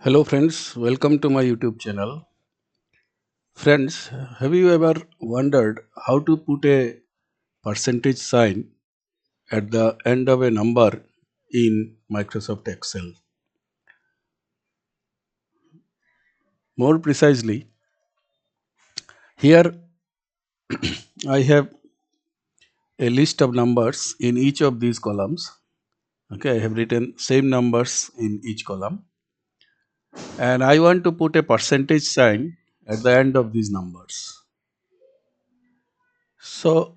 Hello friends, welcome to my YouTube channel. Friends, have you ever wondered how to put a percentage sign at the end of a number in Microsoft Excel? More precisely, here I have a list of numbers in each of these columns. Okay, I have written same numbers in each column and I want to put a percentage sign at the end of these numbers. So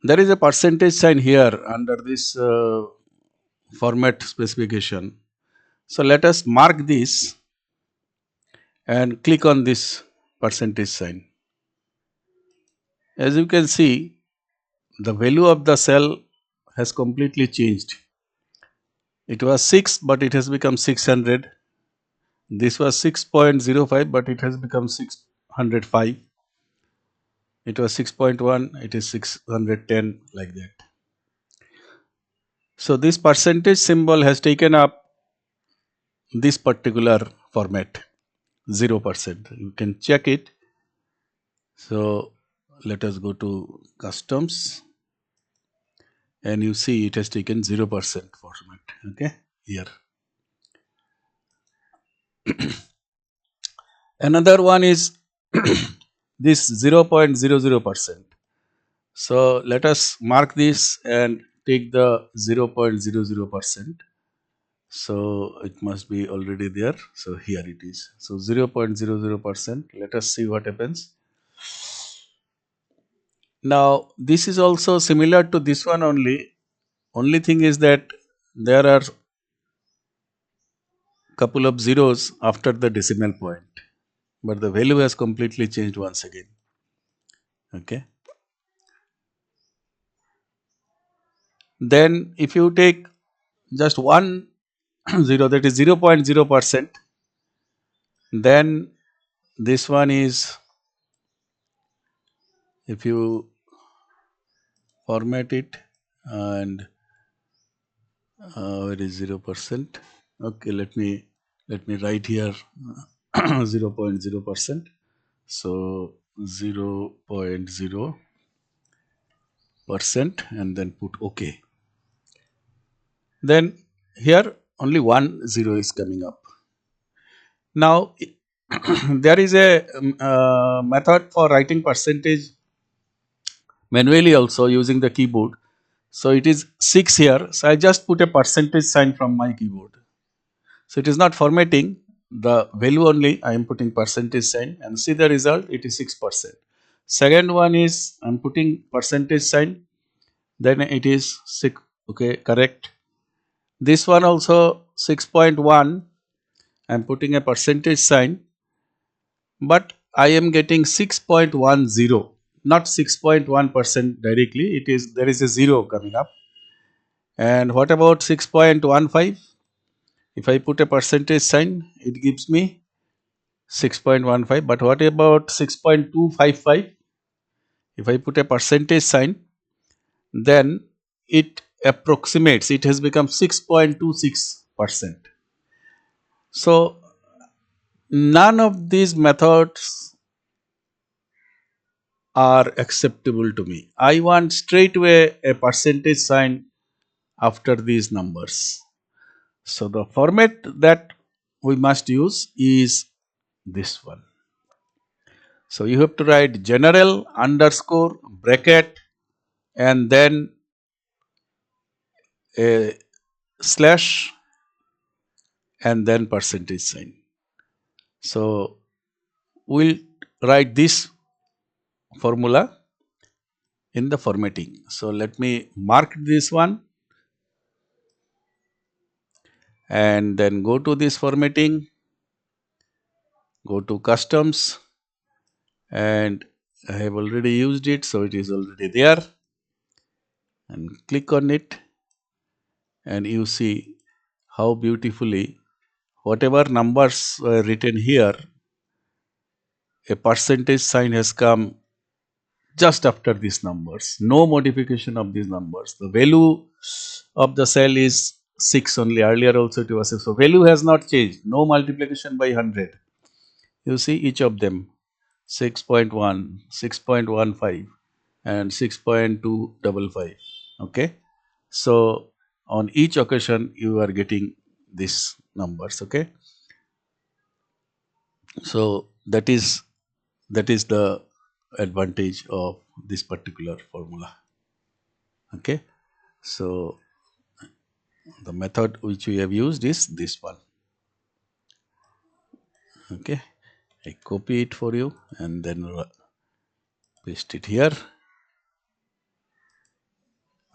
there is a percentage sign here under this format specification. So let us mark this and click on this percentage sign. As you can see, the value of the cell has completely changed. It was 6 but it has become 600. This was 6.05 but it has become 605. It was 6.1, it is 610, like that. So this percentage symbol has taken up this particular format, 0%. You can check it. So let us go to customs and you see it has taken 0% format. Okay, here. Another one is this 0.00%. So let us mark this and take the 0.00%. So it must be already there. So here it is. So 0.00%. Let us see what happens. Now this is also similar to this one only. Only thing is that there are couple of zeros after the decimal point, but the value has completely changed once again. Okay. Then if you take just one zero, that is 0.0%, then this one is, if you format it and where is 0%? Okay, let me write here 0.0%. So 0.0% and then put OK. Then here only one zero is coming up. Now there is a method for writing percentage manually also using the keyboard. So it is 6 here. So I just put a percentage sign from my keyboard. So it is not formatting the value only. I am putting percentage sign and see the result. It is 6%. Second one is I am putting percentage sign. Then it is 6. Okay, correct. This one also 6.1. I am putting a percentage sign, but I am getting 6.10, not 6.1% directly. It is, there is a 0 coming up. And what about 6.15? If I put a percentage sign, it gives me 6.15. But what about 6.255? If I put a percentage sign, then it approximates, it has become 6.26%. So none of these methods are acceptable to me. I want straight away a percentage sign after these numbers. So the format that we must use is this one. So you have to write general underscore bracket and then a slash and then percentage sign. So we'll write this formula in the formatting. So let me mark this one and then go to this formatting, go to customs, and I have already used it, so it is already there, and click on it and you see how beautifully whatever numbers were written here, a percentage sign has come just after these numbers. No modification of these numbers. The value of the cell is 6 only. Earlier also it was 6. So value has not changed. No multiplication by 100. You see each of them 6.1, 6.15, and 6.255. Okay. So on each occasion you are getting these numbers. Okay. So that is the advantage of this particular formula. Okay. So the method which we have used is this one. Okay. I copy it for you and then paste it here.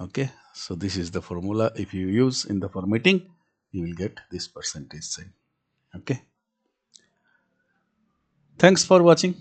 Okay. So this is the formula. If you use in the formatting, you will get this percentage sign. Okay. Thanks for watching.